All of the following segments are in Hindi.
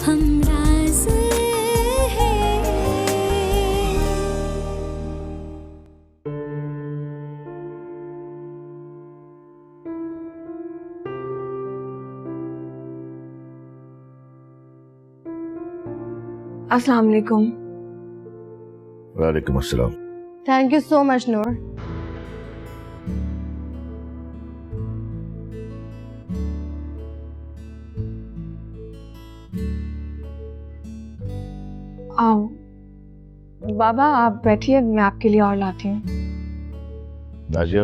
हम राज़ हैं। अस्सलाम वालेकुम। वालेकुम अस्सलाम। थैंक यू सो मच नूर। आओ बाबा, आप बैठिए, मैं आपके लिए और लाती हूँ। नाजिया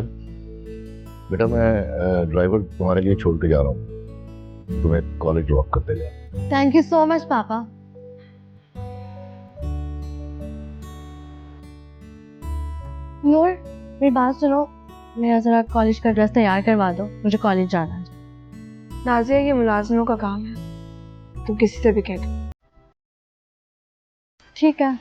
बेटा, मैं ड्राइवर तुम्हारे लिए छोड़ के जा रहा हूँ, तुम्हें कॉलेज ड्रॉप कर देगा। थैंक यू सो मच पापा। नूर मेरी बात सुनो, मेरा जरा कॉलेज का ड्रेस तैयार करवा दो, मुझे कॉलेज जाना है। नाजिया, ये मुलाजिमों का काम है, तुम किसी से भी कह दो। ठीक है।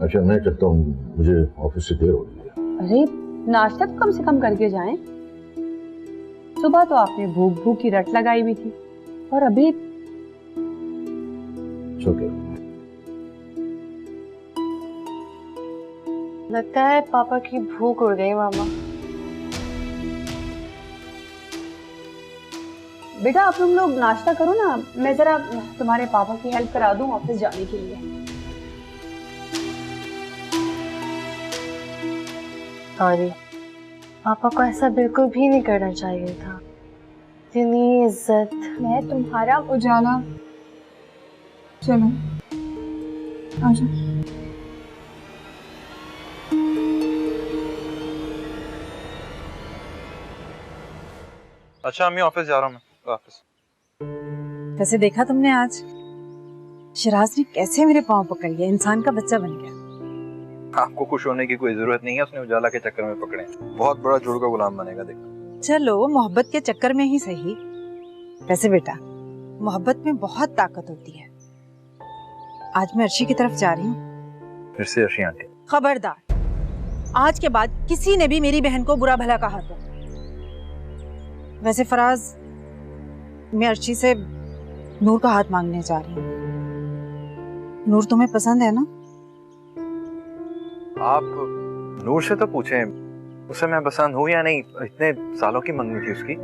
अच्छा मैं चलता हूँ, मुझे ऑफिस से देर हो रही है। अरे नाश्ता तो कम से कम करके जाएं। सुबह तो आपने भूख भूख की रट लगाई हुई थी और अभी ओके। लगता है पापा की भूख उड़ गई मामा। बेटा आप लोग नाश्ता करो ना, मैं जरा तुम्हारे पापा की हेल्प करा दूं ऑफिस जाने के लिए। सॉरी, पापा को ऐसा बिल्कुल भी नहीं करना चाहिए था। इतनी इज्जत। मैं तुम्हारा उजाला, चलो आ जाओ। अच्छा अम्मी, ऑफिस जा रहा हूँ मैं वापस। वैसे देखा तुमने आज शिराज ने कैसे मेरे पाँव पकड़ लिया, इंसान का बच्चा बन गया। आपको खुश होने की कोई जरूरत नहीं है, उसने उजाला के चक्कर में पकड़े। बहुत बड़ा जुड़ का गुलाम बनेगा, देखा। चलो मोहब्बत के चक्कर में ही सही। वैसे बेटा, मोहब्बत में बहुत ताकत होती है। आज मैं अर्शी की तरफ जा रही हूँ। फिर से अर्शी आंटी? खबरदार, आज के बाद किसी ने भी मेरी बहन को बुरा भला कहा तो। वैसे फराज, मैं अर्शी से नूर का हाथ मांगने जा रही हूँ। नूर तुम्हें पसंद है ना? आप नूर से तो पूछें, उसे मैं पसंद हूँ या नहीं। इतने सालों की मंगनी थी उसकी।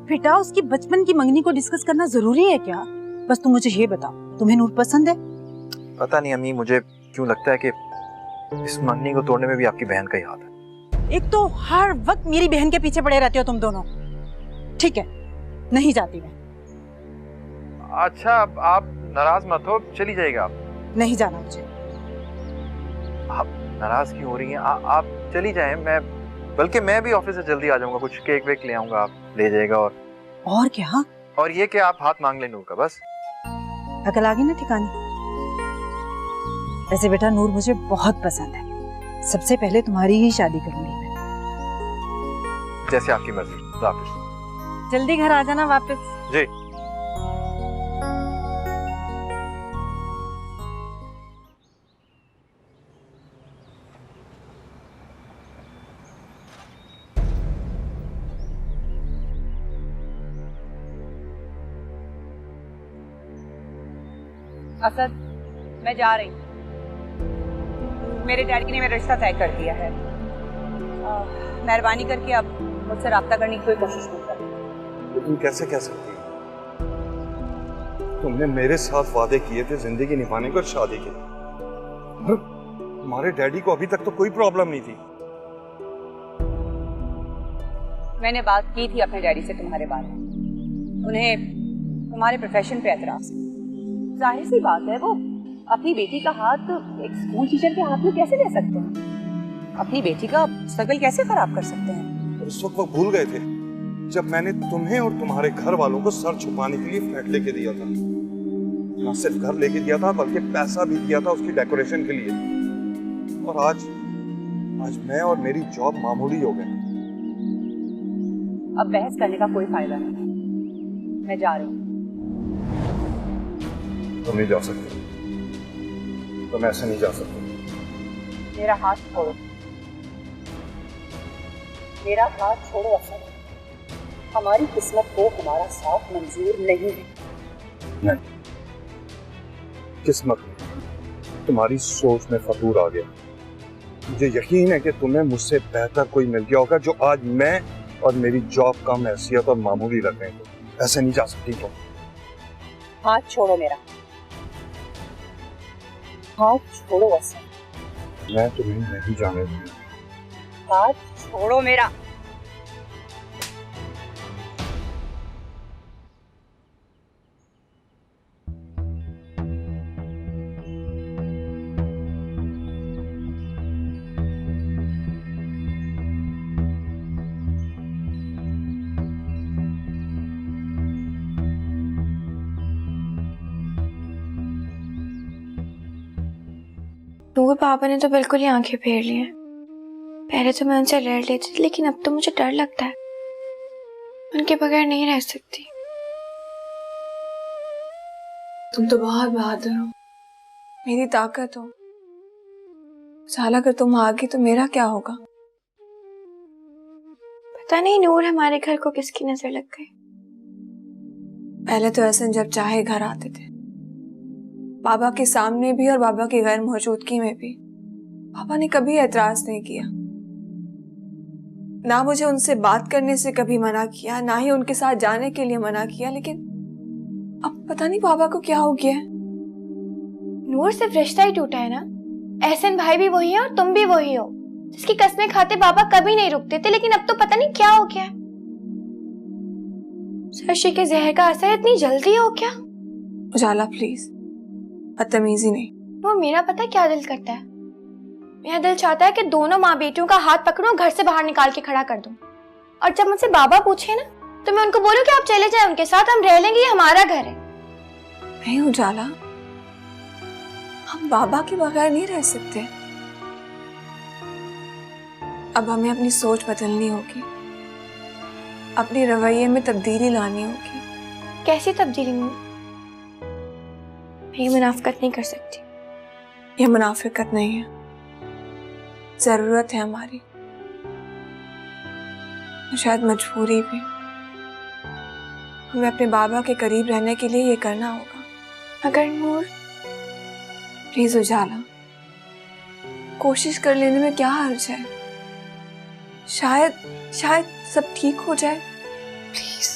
बेटा, उसकी बचपन की मंगनी को डिस्कस करना जरूरी है क्या? बस तुम मुझे ये बताओ, तुम्हें नूर पसंद है? पता नहीं अम्मी, मुझे क्यों लगता है कि इस मंगनी को तोड़ने में भी आपकी बहन का ही हाथ है। एक तो हर वक्त मेरी बहन के पीछे पड़े रहते हो तुम दोनों। ठीक है, नहीं जाती मैं। अच्छा आप नाराज मत हो, चली जाएगा आप। नहीं जाना मुझे। आप नाराज क्यों हो रही हैं? आप चली जाएं, बल्कि मैं भी ऑफिस से जल्दी आ जाऊंगा, कुछ केक वेक ले आऊंगा, आप ले जाएगा। और क्या? और ये कि आप हाथ मांग लें नूर का, बस। अकल आ गई ना ठिकाने। वैसे बेटा, नूर मुझे बहुत पसंद है। सबसे पहले तुम्हारी ही शादी करूंगी मैं। जैसे आपकी मर्जी। वापस जल्दी घर आ जाना वापस। जी। असद, मैं जा रही हूँ। मेरे डैडी ने मेरा रिश्ता तय कर दिया है। मेहरबानी करके अब मुझसे राब्ता करने की कोई कोशिश नहीं करनी। तुम कैसे कह सकती हो? तुमने मेरे साथ वादे किए थे जिंदगी निभाने को और शादी के। तुम्हारे डैडी को अभी तक तो कोई प्रॉब्लम नहीं थी। मैंने बात की थी अपने डैडी से तुम्हारे बारे में। उन्हें तुम्हारे प्रोफेशन पे एतराज है। जाहिर सी बात है, वो अपनी बेटी का हाथ एक स्कूल टीचर के हाथ में कैसे दे सकते हैं? अपनी बेटी का मुस्तकबिल कैसे खराब कर सकते हैं? उस वक्त वो भूल गए थे जब मैंने तुम्हें और तुम्हारे घर वालों को सर छुपाने के लिए फ्लैट लेके दिया था। न सिर्फ घर लेके दिया था, बल्कि पैसा भी दिया था उसकी डेकोरेशन के लिए। और आज मैं और मेरी जॉब मामूली हो गए। अब बहस करने का कोई फायदा नहीं। मैं जा रही हूँ। तुम नहीं जा सकते, तुम ऐसे नहीं जा सकते। मेरा हाथ छोड़ो, मेरा हाथ छोड़ो अफर। हमारी किस्मत को हमारा साथ मंजूर नहीं है। नहीं, किस्मत में तुम्हारी सोच में फतूर आ गया। मुझे यकीन है कि तुम्हें मुझसे बेहतर कोई मिल गया होगा जो आज मैं और मेरी जॉब कम हैसियत और मामूली रख रहे हैं। ऐसे नहीं जा सकती तुम। हाथ छोड़ो मेरा, हाथ छोड़ो अफर। मैं तुम्हें नहीं जाने दूंगा। हाथ छोड़ो मेरा। नूर पापा ने तो बिल्कुल ही आंखें फेर ली हैं। पहले तो मैं उनसे लड़ लेती थी, लेकिन अब तो मुझे डर लगता है। उनके बगैर नहीं रह सकती। तुम तो बहुत बहादुर हो, मेरी ताकत हो। साल अगर तुम आ गई तो मेरा क्या होगा? पता नहीं नूर हमारे घर को किसकी नजर लग गई। पहले तो ऐसे जब चाहे घर आते थे, बाबा के सामने भी और बाबा की गैर मौजूदगी में भी। पापा ने कभी एतराज नहीं किया, ना मुझे उनसे बात करने से कभी मना किया, ना ही उनके साथ जाने के लिए मना किया। लेकिन अब पता नहीं पापा को क्या हो गया है। नूर, सिर्फ रिश्ता ही टूटा है ना। एहसन भाई भी वही है और तुम भी वही हो, जिसकी कस्में खाते पापा कभी नहीं रुकते थे। लेकिन अब तो पता नहीं क्या हो गया है। सरशी के जहर का असर इतनी जल्दी हो क्या? उजाला प्लीज, बदतमीजी नहीं। वो मेरा पता क्या दिल करता है? मेरा दिल चाहता है कि दोनों माँ बेटियों का हाथ पकड़ूं, घर से बाहर निकाल के खड़ा कर दूं। और जब मुझसे बाबा पूछे ना, तो मैं उनको बोलूं कि आप चले जाएं उनके साथ, हम रह लेंगे, ये हमारा घर है। नहीं उजाला, हम बाबा के बगैर नहीं रह सकते। अब हमें अपनी सोच बदलनी होगी, अपनी रवैये में तब्दीली लानी होगी। कैसी तब्दीली? मैं ये मुनाफिकत नहीं कर सकती। ये मुनाफिकत नहीं है, जरूरत है हमारी, शायद मजबूरी भी। हमें अपने बाबा के करीब रहने के लिए ये करना होगा। अगर नूर, प्लीज उजाला, कोशिश कर लेने में क्या हर्ज है? शायद सब ठीक हो जाए। प्लीज।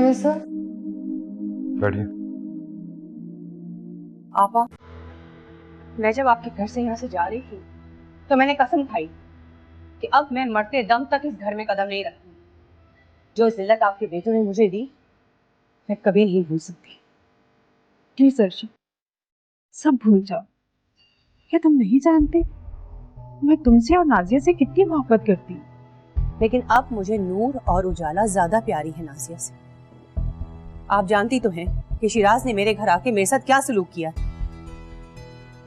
सर, बैठिए। आपा, मैं जब आपके घर से यहाँ से जा रही थी तो मैंने कसम खाई कि अब मैं मरते दम तक इस घर में कदम नहीं रखूंगी। जो जिल्लत आपके बेटों ने मुझे दी, मैं कभी नहीं भूल सकती। प्लीज अर्शी, सब भूल जाओ। क्या तुम नहीं जानते मैं तुमसे और नाजिया से कितनी मोहब्बत करती हूँ? लेकिन अब मुझे नूर और उजाला ज्यादा प्यारी है नाजिया से। आप जानती तो हैं कि शिराज ने मेरे घर आके मेरे साथ क्या सलूक किया।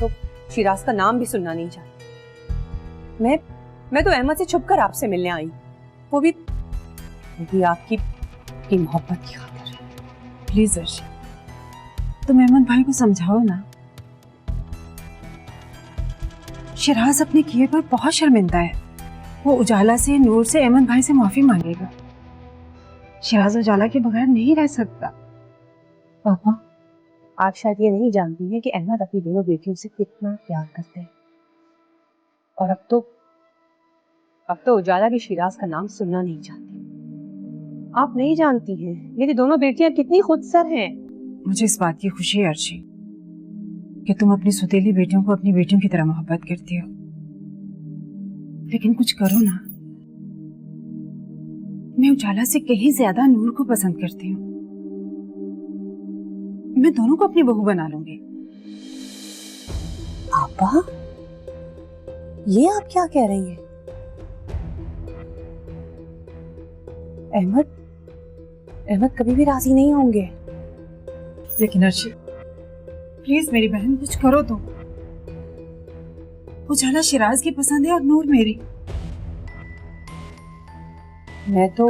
तो शिराज का नाम भी सुनना नहीं चाहती। मैं तो अहमद से छुपकर आपसे मिलने आई, वो भी आपकी मोहब्बत की खातिर। प्लीज अर्शी, तुम अहमद भाई को समझाओ ना। शिराज अपने किए पर बहुत शर्मिंदा है। वो उजाला से, नूर से, अहमद भाई से माफी मांगेगा। शिराज उजाला के बगैर नहीं रह सकता। पापा, आप शायद ये नहीं जानती हैं कि अहमद अपनी दोनों बेटियों से कितना प्यार करते हैं। और अब तो उजाला भी शिराज का नाम सुनना नहीं चाहती। आप नहीं जानती हैं मेरी दोनों बेटियां कितनी खुदसर हैं। मुझे इस बात की खुशी है अर्शी कि तुम अपनी सौतेली बेटियों को अपनी बेटियों की तरह मोहब्बत करती हो। लेकिन कुछ करो ना। मैं उजाला से कहीं ज्यादा नूर को पसंद करती हूँ। मैं दोनों को अपनी बहू बना लूंगी। आपा, ये आप क्या कह रही हैं? अहमद अहमद कभी भी राजी नहीं होंगे। लेकिन अर्शी प्लीज मेरी बहन कुछ करो तो। उजाला शिराज की पसंद है और नूर मेरी। मैं तो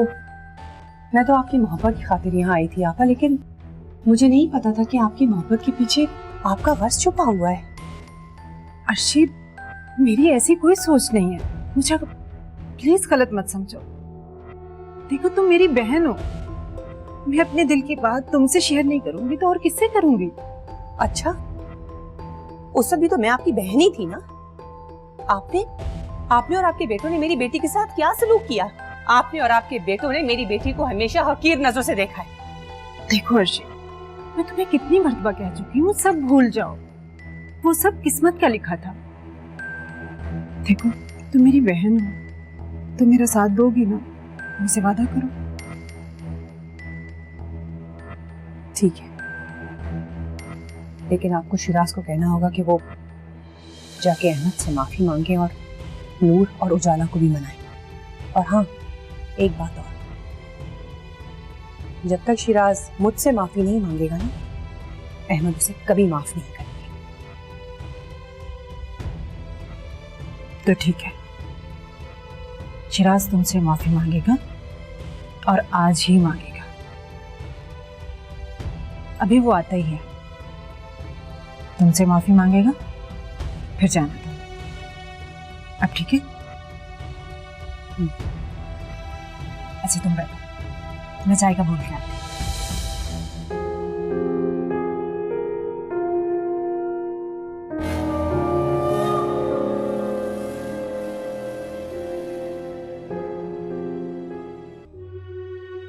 आपकी मोहब्बत की खातिर यहाँ आई थी आपा, लेकिन मुझे नहीं पता था कि आपकी मोहब्बत के पीछे आपका गर्ज छुपा हुआ है। अर्शी मेरी ऐसी कोई सोच नहीं है, मुझे प्लीज गलत मत समझो। देखो तुम मेरी बहन हो, मैं अपने दिल की बात तुमसे शेयर नहीं करूंगी तो और किससे करूंगी? अच्छा, उस वक्त भी तो मैं आपकी बहन ही थी ना। आपने और आपके बेटों ने मेरी बेटी के साथ क्या सलूक किया? आपने और आपके बेटों ने मेरी बेटी को हमेशा हकीर नजरों से देखा है। देखो अर्शी, मैं तुम्हें कितनी मर्तबा कह चुकी हूँ सब भूल जाओ, वो सब किस्मत का लिखा था। देखो तुम मेरी बहन हो, तुम मेरा साथ दोगी ना? मुझसे वादा करो। ठीक है, लेकिन आपको शिराज को कहना होगा कि वो जाके अहमद से माफी मांगे और नूर और उजाला को भी मनाए। और हाँ, एक बात और, जब तक शिराज मुझसे माफी नहीं मांगेगा ना, अहमद उसे कभी माफ नहीं करेगा। तो ठीक है, शिराज तुमसे माफी मांगेगा और आज ही मांगेगा। अभी वो आता ही है, तुमसे माफी मांगेगा फिर जाना तुम। अब ठीक है? अच्छा तुम बैठो, मैं चाय का बोल के आती हूँ।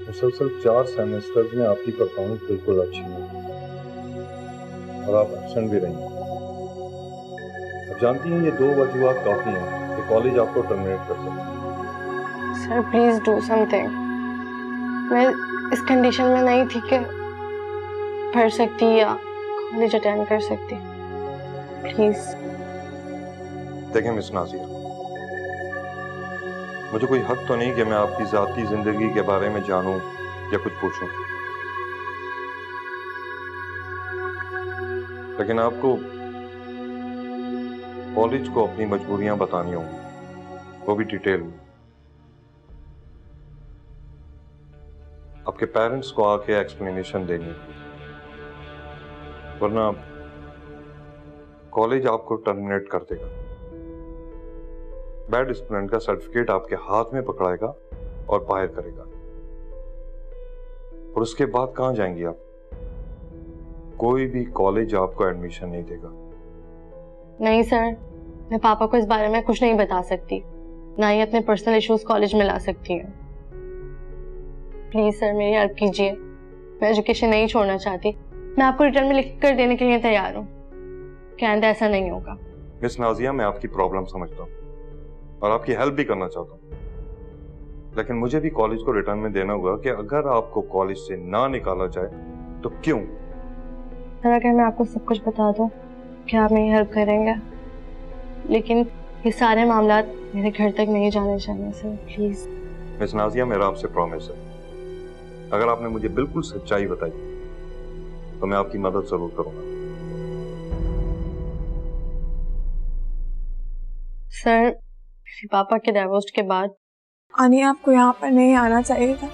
मुसलसल 4 सेमेस्टर्स में आपकी परफॉर्मेंस बिल्कुल अच्छी है और आप एब्सेंट भी रही हैं। अब जानती हैं ये 2 वजूहात काफ़ी हैं कि कॉलेज आपको टर्मिनेट कर सकते हैं। Sir please do something. मैं इस कंडीशन में नहीं थी कि पढ़ सकती या कॉलेज अटेंड कर सकती। प्लीज। देखें मिस नाजिया, मुझे कोई हक तो नहीं कि मैं आपकी ज़ाती ज़िंदगी के बारे में जानूं या कुछ पूछूं, लेकिन आपको कॉलेज को अपनी मजबूरियां बतानी होंगी, वो भी डिटेल में। आपके पेरेंट्स को आके एक्सप्लेनेशन देनी, वरना कॉलेज आपको टर्मिनेट कर देगा। बैड स्टूडेंट का सर्टिफिकेट आपके हाथ में पकड़ाएगा और बाहर करेगा, और उसके बाद कहां जाएंगी आप? कोई भी कॉलेज आपको एडमिशन नहीं देगा। नहीं सर, मैं पापा को इस बारे में कुछ नहीं बता सकती, ना ही अपने पर्सनल इश्यूज कॉलेज में ला सकती हूँ। प्लीज सर मेरी हेल्प कीजिए, मैं एजुकेशन नहीं छोड़ना चाहती। मैं आपको रिटर्न में लिख कर देने के लिए तैयार हूँ, कहते ऐसा नहीं होगा। मिस नाजिया, मैं आपकी प्रॉब्लम समझता हूँ और आपकी हेल्प भी करना चाहता हूँ, लेकिन मुझे भी कॉलेज को रिटर्न में देना होगा कि अगर आपको कॉलेज से ना निकाला जाए तो क्यों? सर अगर मैं आपको सब कुछ बता दूं, क्या आप मेरी हेल्प करेंगे? लेकिन ये सारे मामला मेरे घर तक नहीं जाने चाहिए सर, प्लीज। मिस नाजिया, मेरा आपसे प्रॉमिस है, अगर आपने मुझे बिल्कुल सच्चाई बताई तो मैं आपकी मदद जरूर करूंगा। सर पापा के डिवोर्स के बाद आनी आपको यहाँ पर नहीं आना चाहिए था।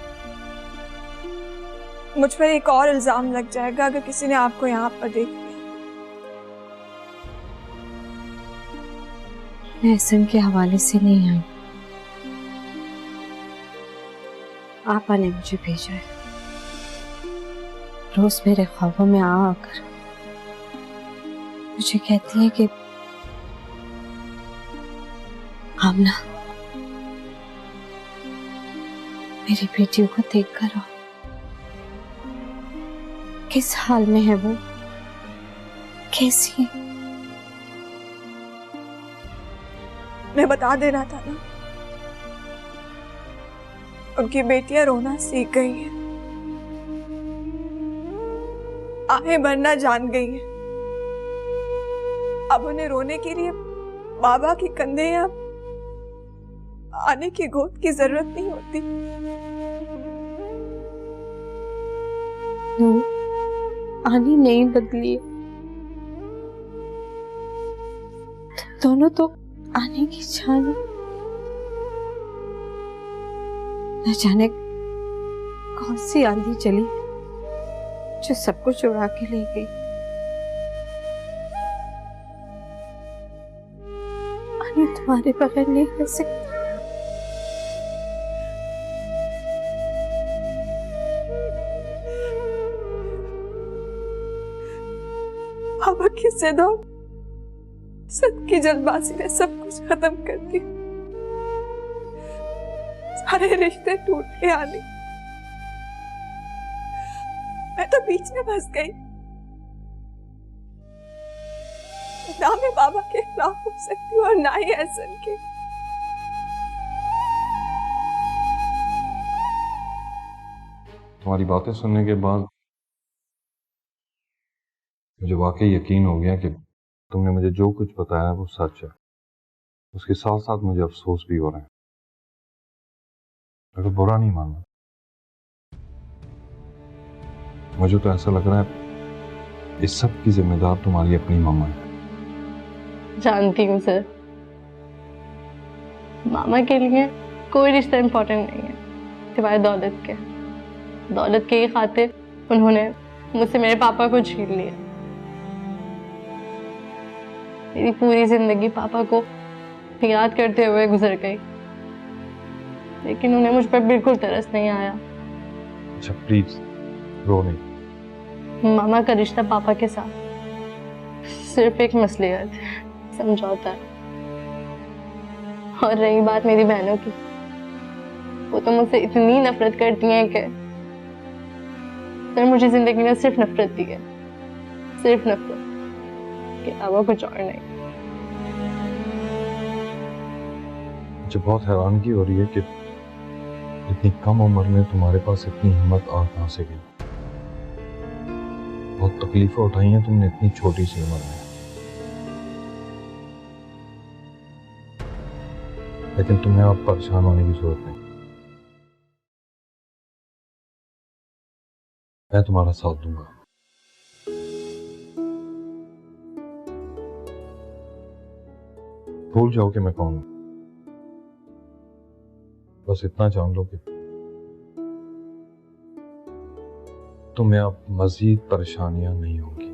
मुझ पर एक और इल्जाम लग जाएगा अगर किसी ने आपको यहाँ पर देख लिया। मैं एहसन के हवाले से नहीं आई, आपा ने मुझे भेजा है। रोज मेरे ख्वाबों में आकर मुझे कहती है कि आमना मेरी बेटियों को देख कर आओ, किस हाल में है वो, कैसी है? मैं बता देना था ना, उनकी बेटियां रोना सीख गई हैं, आहें भरना जान गई हैं। अब उन्हें रोने के लिए बाबा के कंधे या आने की गोद की जरूरत नहीं होती। आनी नहीं बदली, दोनों तो आने की चाह। न जाने कौन सी आंधी चली जो सब कुछ उड़ा के ले गई। आनी तुम्हारे बगैर नहीं रह सकती। बाबा की जिदों सबकी जल्दबाजी ने सब कुछ खत्म कर दिया। सारे रिश्ते टूट गए आने। मैं तो बीच में फंस गई। ना मैं बाबा के खिलाफ हो सकती हूँ और ना ही एहसन के। तुम्हारी बातें सुनने के बाद मुझे वाकई यकीन हो गया कि तुमने मुझे जो कुछ बताया वो सच है। उसके साथ साथ मुझे अफसोस भी हो रहा है, अगर बुरा नहीं मानना। मुझे तो ऐसा लग रहा है इस सब की जिम्मेदार तुम्हारी अपनी मामा है। जानती हूँ सर, मामा के लिए कोई रिश्ता इम्पोर्टेंट नहीं है सिवाय दौलत के। दौलत के ही खातिर उन्होंने मुझसे मेरे पापा को छीन लिया। मेरी पूरी जिंदगी पापा को याद करते हुए गुजर गई, लेकिन उन्हें मुझ पर बिल्कुल तरस नहीं आया। अच्छा प्लीज रो नहीं। मामा का रिश्ता पापा के साथ सिर्फ एक मसलियत है, समझौता है। और रही बात मेरी बहनों की, वो तो मुझसे इतनी नफरत करती हैं कि सर मुझे जिंदगी में सिर्फ नफरत दी है, सिर्फ नफरत के अलावा कुछ और नहीं। मुझे बहुत हैरानगी हो रही है कि इतनी कम उम्र में तुम्हारे पास इतनी हिम्मत आ कहां से गई। बहुत तकलीफें उठाई हैं तुमने इतनी छोटी सी उम्र में, लेकिन तुम्हें अब परेशान होने की जरूरत नहीं। मैं तुम्हारा साथ दूंगा। भूल जाओ कि मैं कौन हूं, बस इतना जान लो कि तुम्हें अब मजीद परेशानियां नहीं होंगी।